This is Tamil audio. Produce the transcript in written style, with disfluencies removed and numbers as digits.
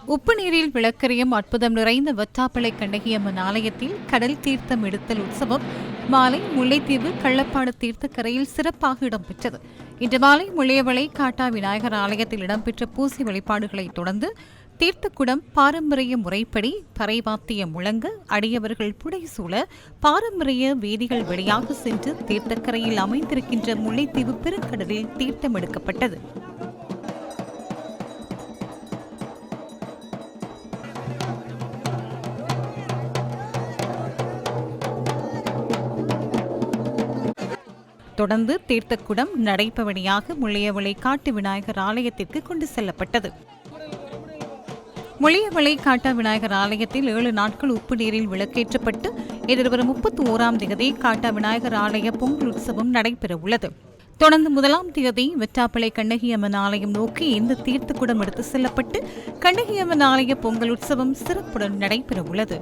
உப்பு நீரில் விளக்கரியும் அற்புதம் நிறைந்த வட்டாப்பளை கண்ணகியம்மன் ஆலயத்தில் கடல் தீர்த்தம் எடுத்தல் உற்சவம் மாலை முல்லைத்தீவு கள்ளப்பாடு தீர்த்தக்கரையில் சிறப்பாக இடம்பெற்றது. இன்று மாலை முள்ளியவளை காட்டா விநாயகர் ஆலயத்தில் இடம்பெற்ற பூசை வழிபாடுகளைத் தொடர்ந்து தீர்த்தக்குடம் பாரம்பரிய முறைப்படி பறைவாத்தியம் முழங்க அடியவர்கள் புடைசூழ பாரம்பரிய வீதிகள் வழியாக சென்று தீர்த்தக்கரையில் அமைந்திருக்கின்ற முல்லைத்தீவு பெருங்கடலில் தீர்த்தம் எடுக்கப்பட்டது. தொடர்ந்து தீர்த்தக்குடம் நடைபவழியாக முள்ளியவளை காட்டு விநாயகர் ஆலயத்திற்கு கொண்டு செல்லப்பட்டது. முள்ளியவளை காட்டா விநாயகர் ஆலயத்தில் 7 நாட்கள் உப்பு நீரில் விளக்கேற்றப்பட்டு எதிர்வரும் 31ஆம் தேதி காட்டா விநாயகர் ஆலய பொங்கல் உற்சவம் நடைபெறவுள்ளது. தொடர்ந்து 1ஆம் தேதி வெட்டாப்பளை கண்ணகியம்மன் ஆலயம் நோக்கி இந்த தீர்த்தக்குடம் எடுத்து செல்லப்பட்டு கண்ணகியம்மன் ஆலய பொங்கல் உற்சவம் சிறப்புடன் நடைபெறவுள்ளது.